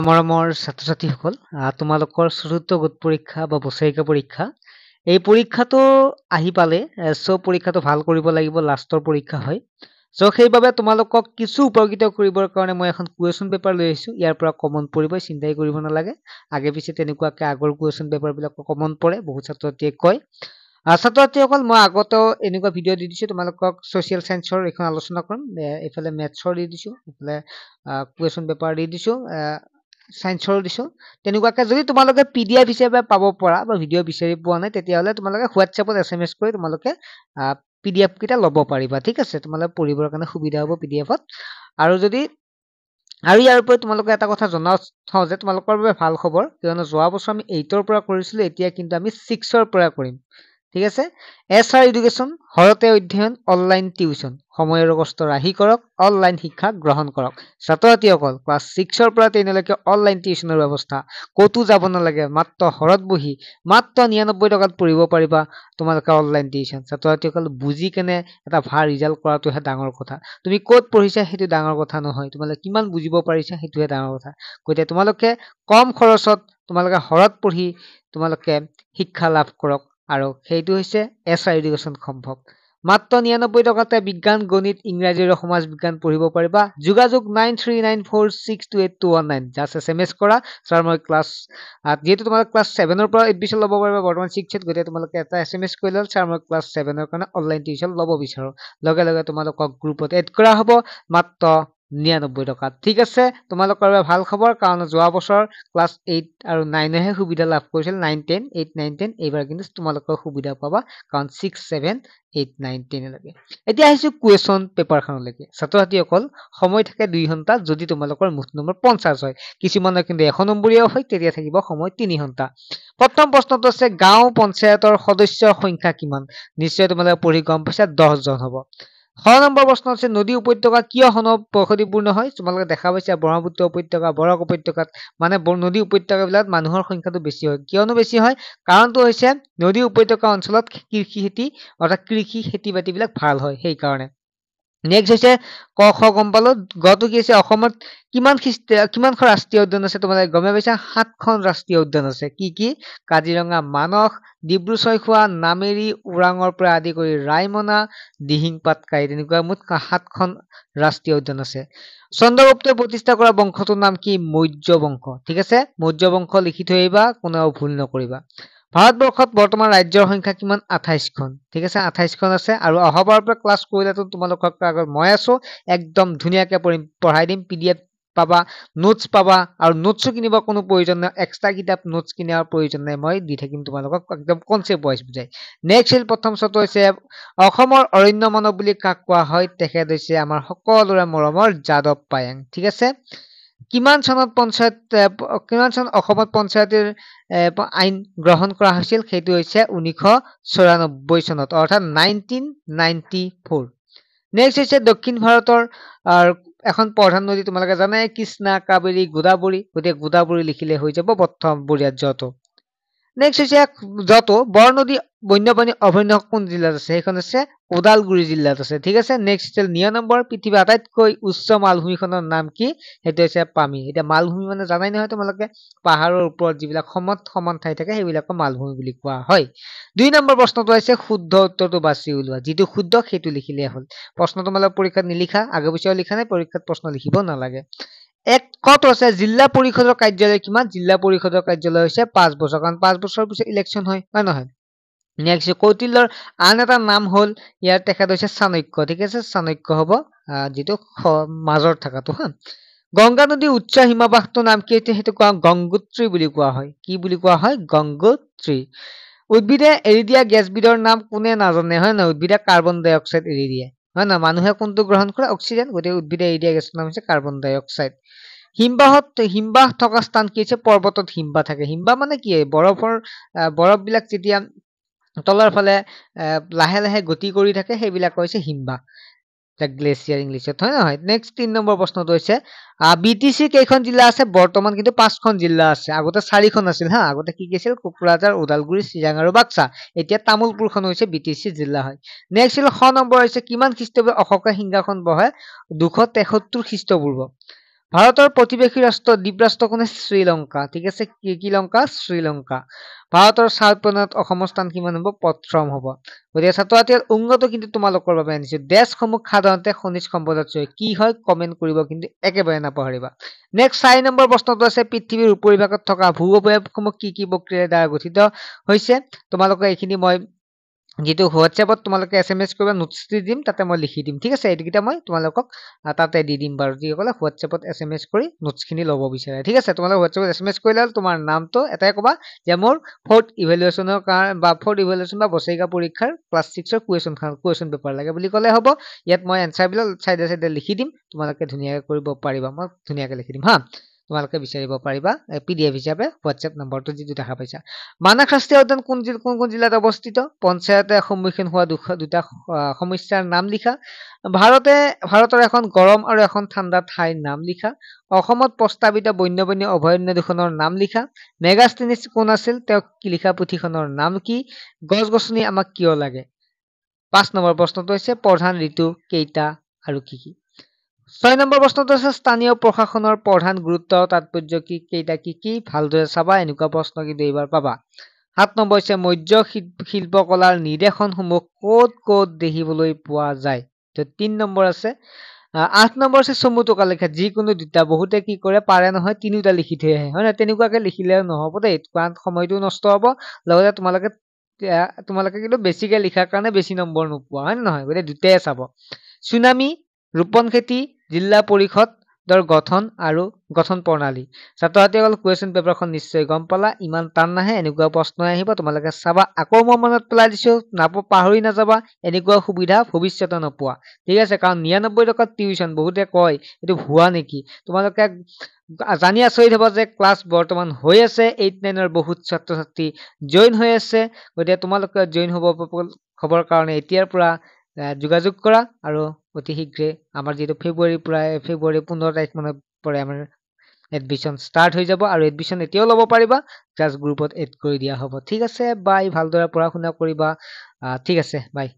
মৰমৰ ছাত্ৰ-ছাত্ৰীসকল, তোমালোকৰ চতুৰ্থ গোট পৰীক্ষা বা বছৰেকীয়া পৰীক্ষা। এই পৰীক্ষাটো আহি পালে, চব পৰীক্ষাটো ভাল কৰিব লাগিব, লাষ্টৰ পৰীক্ষা হয়। সেইবাবে তোমালোকক কিছু উপকৃত কৰিবৰ কাৰণে মই এখন কুৱেশ্যন পেপাৰ লৈ আহিছো। ইয়াৰ পৰা কমন পৰিব, চিন্তাই কৰিব নালাগে। আগে পিছে তেনেকুৱাকে আগৰ কুৱেশ্যন পেপাৰ বিলাক কমন পৰে, বহুত ছাত্ৰ-ছাত্ৰীয়ে কয়। ছাত্ৰ-ছাত্ৰীসকল, মই আগতেও এনেকুৱা ভিডিঅ' দি দিছো তোমালোকক। ছচিয়েল সায়েন্সৰ এখন আলোচনা কৰিম, এইফালে মেথছৰ দি দিছো, এইফালে কুৱেশ্যন পেপাৰ দি দিছো, সায়েন্সৰ দিছো। তেনেকুৱাকে যদি তোমালোকে PDF হিচাপে পাব পৰা বা ভিডিঅ' বিচাৰি পোৱা নাই, তেতিয়াহ'লে তোমালোকে হোৱাটছএপত SMS কৰি তোমালোকে PDF কেইটা ল'ব পাৰিবা। ঠিক আছে, তোমালোকে পঢ়িবৰ কাৰণে সুবিধা হ'ব PDFত। আৰু ইয়াৰ উপৰি তোমালোকে এটা কথা জনাও থওঁ যে তোমালোকৰ বাবে ভাল খবৰ, কিয়নো যোৱা বছৰ আমি 8ৰ পৰা কৰিছিলো, এতিয়া কিন্তু আমি 6ৰ পৰা কৰিম। ঠিক আছে, SR এডুকেশ্যন, ঘৰতে অধ্যয়ন, অনলাইন টিউচন, সময় আৰু কষ্ট ৰাহি কৰক, অনলাইন শিক্ষা গ্ৰহণ কৰক। ছাত্ৰ-ছাত্ৰীসকল, ক্লাছ 6ৰ পৰা 10লৈকে অনলাইন টিউচনৰ ব্যৱস্থা, ক'তো যাব নালাগে, মাত্ৰ ঘৰত বহি মাত্ৰ 99 টকাত পঢ়িব পাৰিবা তোমালোকে অনলাইন টিউচন। ছাত্ৰ-ছাত্ৰীসকল, বুজি কেনে এটা ভাল ৰিজাল্ট কৰাটোহে ডাঙৰ কথা। তুমি ক'ত পঢ়িছা সেইটো ডাঙৰ কথা নহয়, তোমালোকে কিমান বুজিব পাৰিছা সেইটোহে ডাঙৰ কথা। গতিকে তোমালোকে কম খৰচত তোমালোকে ঘৰত পঢ়ি তোমালোকে শিক্ষা লাভ কৰক, আৰু সেইটো হৈছে SR এডুকেশ্যন সম্ভৱ। মাত্ৰ 99 টকাতে বিজ্ঞান, গণিত, ইংৰাজী আৰু সমাজ বিজ্ঞান পঢ়িব পাৰিবা। যোগাযোগ 9394628219। জাষ্ট SMS কৰা, ছাৰ মই ক্লাছ, যিহেতু তোমালোকে ক্লাছ 7ৰ পৰা এডমিশ্যন ল'ব পাৰিবা বৰ্তমান 6ত, গতিকে তোমালোকে এটা SMS কৰি ল'ল, ছাৰ মই ক্লাছ 7ৰ কাৰণে অনলাইন টিউচন ল'ব বিচাৰো। লগে লগে তোমালোকক গ্ৰুপত এড কৰা হ'ব, মাত্ৰ 99 টকাত। ঠিক আছে, তোমালোকৰ বাবে ভাল খবৰ, কাৰণ যোৱা বছৰ ক্লাছ 8 আৰু 9হে সুবিধা লাভ কৰিছিল। 9, 10, 8, 9, 10 এইবাৰ কিন্তু তোমালোকৰ সুবিধা পাবা, কাৰণ 6, 7, 8, 9, 10 লৈকে। এতিয়া আহিছো কুৱেশ্যন পেপাৰখনলৈকে। ছাত্ৰ-ছাত্ৰীসকল, সময় থাকে 2 ঘণ্টা যদি তোমালোকৰ মুঠ নম্বৰ 50 হয়। কিছুমানৰ কিন্তু 100 নম্বৰীয়াও হয়, তেতিয়া থাকিব সময় 3 ঘণ্টা। প্ৰথম প্ৰশ্নটো আছে, গাঁও পঞ্চায়তৰ সদস্যৰ সংখ্যা কিমান? নিশ্চয় তোমালোকে পঢ়ি গম পাইছা, 10 জন হ'ব। 6 নম্বৰ প্ৰশ্ন আছে, নদী উপত্যকা কিয় বসতিপূৰ্ণ হয়? তোমালোকে দেখা পাইছা ব্ৰহ্মপুত্ৰ উপত্যকা, বৰাক উপত্যকাত মানে নদী উপত্যকাবিলাকত মানুহৰ সংখ্যাটো বেছি হয়। কিয়নো বেছি হয়? কাৰণটো হৈছে নদী উপত্যকা অঞ্চলত কৃষি খেতি, অৰ্থাৎ কৃষি খেতি বাতিবিলাক ভাল হয়, সেইকাৰণে। নেক্সট হৈছে ক খ গম পালো। গটো কি আছে, অসমত কিমানখন ৰাষ্ট্ৰীয় উদ্যান আছে? তোমালোকে গমে পাইছা, 7খন ৰাষ্ট্ৰীয় উদ্যান আছে। কি কি? কাজিৰঙা, মানস, ডিব্ৰু-চৈখোৱা, নামেৰি, ওৰাঙৰ পৰা আদি কৰি ৰায়মনা, দিহিং পাটকাই, তেনেকুৱা মুঠ 7খন ৰাষ্ট্ৰীয় উদ্যান আছে। চন্দ্ৰগুপ্তই প্ৰতিষ্ঠা কৰা বংশটোৰ নাম কি? মৌৰ্য বংশ। ঠিক আছে, মৌৰ্য বংশ লিখি থৈ আহিবা, কোনেও ভুল নকৰিবা। ভাৰতবৰ্ষত বৰ্তমান ৰাজ্যৰ সংখ্যা কিমান? 28খন। ঠিক আছে, 28খন আছে। আৰু অহাবাৰৰ পৰা ক্লাছ কৰিলেতো তোমালোকৰ আগত মই আছো, একদম ধুনীয়াকে পঢ়াই দিম। PDF পাবা, নোটছ পাবা, আৰু নোটছো কিনিব কোনো প্ৰয়োজন নাই, এক্সট্ৰা কিতাপ নোটছ কিনাৰ প্ৰয়োজন নাই, মই দি থাকিম তোমালোকক একদম কনচেপ্ট ৱাইজ বুজাই। নেক্সট প্ৰথম চৰ্ত হৈছে, অসমৰ অৰণ্য মানৱ বুলি কাক কোৱা হয়? তেখেত হৈছে আমাৰ সকলোৰে মৰমৰ যাদৱ পায়েং। ঠিক আছে, কিমান চনত অসমত পঞ্চায়তৰ আইন গ্ৰহণ কৰা হৈছিল? সেইটো হৈছে 1994 চনত, অৰ্থাৎ 1994। নেক্সট হৈছে দক্ষিণ ভাৰতৰ এখন প্ৰধান নদী, তোমালোকে জানাই, কৃষ্ণা, কাবেৰী, গোদাবৰী। গতিকে গোদাবৰী লিখিলে হৈ যাব প্ৰথম বৰীয়াত যত। নেক্সট হৈছে যত বৰনদী বন্যপ্ৰাণী অভয়াৰণ্য কোন জিলাত আছে? সেইখন আছে ওদালগুৰি জিলাত আছে। ঠিক আছে, নেক্সট 9 নম্বৰ, পৃথিৱীৰ আটাইতকৈ উচ্চ মালভূমিখনৰ নাম কি? সেইটো হৈছে পামি। এতিয়া মালভূমি মানে জানাই নহয় তোমালোকে, পাহাৰৰ ওপৰত যিবিলাক সমান ঠাই থাকে সেইবিলাকক মালভূমি বুলি কোৱা হয়। 2 নম্বৰ প্ৰশ্নটো হৈছে শুদ্ধ উত্তৰটো বাছি উলিওৱা, যিটো শুদ্ধ সেইটো লিখিলেই হ'ল। প্ৰশ্ন তোমালোকে পৰীক্ষাত নিলিখা, আগে পিছেও লিখা নাই, পৰীক্ষাত প্ৰশ্ন লিখিব নালাগে। কত আছে জিলা পৰিষদৰ কাৰ্যালয় কিমান? জিলা পৰিষদৰ কাৰ্যালয় হৈছে 5 বছৰ, কাৰণ 5 বছৰৰ পিছত ইলেকশ্যন হয়, হয় নহয়? নেক্সট, কৌটিল্যৰ আন এটা নাম হ'ল, ইয়াৰ তেখেত হৈছে চাণক্য। ঠিক আছে, চাণক্য হ'ব যিটো মাজত থকাটো। হা, গংগা নদীৰ উচ্চ হিমাবাহটোৰ নাম কি? সেইটো কোৱা গংগোত্ৰী বুলি কোৱা হয়। কি বুলি কোৱা হয়? গংগোত্ৰী। উদ্ভিদে এৰি দিয়া গেছবিধৰ নাম কোনে নাজানে? হয় নহয়? উদ্ভিদে কাৰ্বন ডাই অক্সাইড এৰি দিয়ে, হয় নহয়? মানুহে কোনটো গ্ৰহণ কৰে? অক্সিজেন। গতিকে উদ্ভিদে এৰি দিয়া গেছৰ নাম হৈছে কাৰ্বন ডাই অক্সাইড। হিমবাহ থকা স্থান কি হৈছে? পৰ্বতত হিমবাহ থাকে। হিমবাহ মানে কি? বৰফ বিলাক যেতিয়া তলৰ ফালে লাহে লাহে গতি কৰি থাকে, সেইবিলাক হৈছে হিমবাহ, গ্লেছিয়াৰ ইংলিছত, হয় নহয়? নেক্সট 3 নম্বৰ প্ৰশ্নটো হৈছে, BTC কেইখন জিলা আছে? বৰ্তমান কিন্তু 5খন জিলা আছে, আগতে 4খন আছিল। হা, আগতে কি আছিল? কোকৰাঝাৰ, ওদালগুৰি, চিৰাং আৰু বাক্সা। এতিয়া তামুলপুৰখন হৈছে BTC জিলা হয়। নেক্সট 6 নম্বৰ হৈছে, কিমান খ্ৰীষ্টপূৰ্বাত অশোকে সিংহাসন বহায়? 273 খ্ৰীষ্টপূৰ্ব। ভাৰতৰ প্ৰতিবেশী ৰাষ্ট্ৰ দ্বীপৰাষ্ট্ৰখন শ্ৰীলংকা। ঠিক আছে, কি লংকা? শ্ৰীলংকা। ভাৰতৰ চাউথ পইণ্টত অসমৰ স্থান কিমান হ'ব? প্ৰথম হ'ব। গতিকে ছাত্ৰ ছাত্ৰীৰ উন্নত কিন্তু তোমালোকৰ বাবে আনিছো। দেশসমূহ সাধাৰণতে খনিজ সম্পদত চৰে। কি হয় কমেন্ট কৰিব কিন্তু একেবাৰে নাপাহৰিবা। নেক্সট 4 নম্বৰ প্ৰশ্নটো আছে পৃথিৱীৰ উপৰিভাগত থকা ভূ-অৱয়বসমূহ কি প্ৰক্ৰিয়াৰ দ্বাৰা গঠিত হৈছে? তোমালোকে এইখিনি মই যিটো হোৱাটছএপত তোমালোকে SMS কৰিবা, নোটছ দি দিম, তাতে মই লিখি দিম। ঠিক আছে, এইকেইটা মই তোমালোকক তাতে দি দিম বাৰু। যিসকলে হোৱাটছএপত SMS কৰি নোটছখিনি ল'ব বিচাৰে। ঠিক আছে, তোমালোকে হোৱাটছএপত SMS কৰিলে তোমাৰ নামটো এটাই ক'বা যে মোৰ ফ'ৰ্থ ইভেলুৱেশ্যনৰ কাৰণে বা ফ'ৰ্থ ইভেলুৱেশ্যন বা বছৰেকীয়া পৰীক্ষাৰ ক্লাছ 6ৰ কুৱেশ্যন পেপাৰ লাগে বুলি ক'লে হ'ব। ইয়াত মই এনচাৰবিলাক চাইডে চাইডে লিখি দিম, তোমালোকে ধুনীয়াকৈ কৰিব পাৰিবা। মই ধুনীয়াকৈ লিখি দিম হা, তোমালোকে বিচাৰিব পাৰিবা PDF হিচাপে হোৱাটছএপ নম্বৰটো যিটো দেখা পাইছা। মানাস ৰাষ্ট্ৰীয় উদ্যান কোন কোন জিলাত অৱস্থিত? পঞ্চায়তে সন্মুখীন হোৱা দুটা সমস্যাৰ নাম লিখা। ভাৰতৰ এখন গৰম আৰু এখন ঠাণ্ডা ঠাইৰ নাম লিখা। অসমত প্ৰস্তাৱিত বন্যপ্ৰাণী অভয়াৰণ্য দুখনৰ নাম লিখা। মেগাষ্টেনিছ কোন আছিল? তেওঁ লিখা পুথিখনৰ নাম কি? গছ-গছনি আমাক কিয় লাগে? 5 নম্বৰ প্ৰশ্নটো হৈছে প্ৰধান ঋতু কেইটা আৰু কি কি? 6 নম্বৰ প্ৰশ্নটো আছে স্থানীয় প্ৰশাসনৰ প্ৰধান গুৰুত্ব তাৎপৰ্য কেইটা কি কি? ভালদৰে চাবা, এনেকুৱা প্ৰশ্ন কিন্তু এইবাৰ পাবা। 7 নম্বৰ হৈছে মৌৰ্য শিল্পকলাৰ নিদৰ্শনসমূহ ক'ত ক'ত দেখিবলৈ পোৱা যায়? 3 নম্বৰ আছে। 8 নম্বৰ আছে চমু টোকা লিখা, যিকোনো দুটা। বহুতে কি কৰে, পাৰে নহয় তিনিটা লিখি থৈ আহে, হয় নহয়? তেনেকুৱাকে লিখিলে নহ'ব দেই, কাৰণ সময়টো নষ্ট হ'ব, লগতে তোমালোকে কিন্তু বেছিকে লিখাৰ কাৰণে বেছি নম্বৰ নোপোৱা, হয় নে নহয়? গতিকে দুটাই চাব। চুনামি, ৰোপণ খেতি, জিলা পৰিষদৰ গঠন আৰু গঠন প্ৰণালী। ছাত্ৰ-ছাত্ৰীসকল কুৱেশ্যন পেপাৰখন নিশ্চয় গম পালা, ইমান টান নাহে, এনেকুৱা প্ৰশ্ন আহিব, তোমালোকে চাবা। আকৌ মই মনত পেলাই দিছো, পাহৰি নাযাবা, এনেকুৱা সুবিধা ভৱিষ্যতে নোপোৱা। ঠিক আছে, কাৰণ 99 টকাত টিউচন। বহুতে কয় এইটো ভুৱা নেকি? তোমালোকে জানি আচৰিত হবা যে ক্লাছ বৰ্তমান হৈ আছে, 8-9ৰ বহুত ছাত্ৰ-ছাত্ৰী জইন হৈ আছে। গতিকে তোমালোকে জইন হ'বৰ কাৰণে এতিয়াৰ পৰা যোগাযোগ কৰা, আৰু অতি শীঘ্ৰে আমাৰ যিটো ফেব্ৰুৱাৰী 15 তাৰিখ মানৰ পৰা আমাৰ এডমিশ্যন ষ্টাৰ্ট হৈ যাব, আৰু এডমিশ্যন এতিয়াও ল'ব পাৰিবা, জাষ্ট গ্ৰুপত এড কৰি দিয়া হ'ব। ঠিক আছে, বাই, ভালদৰে পঢ়া শুনা কৰিবা। ঠিক আছে, বাই।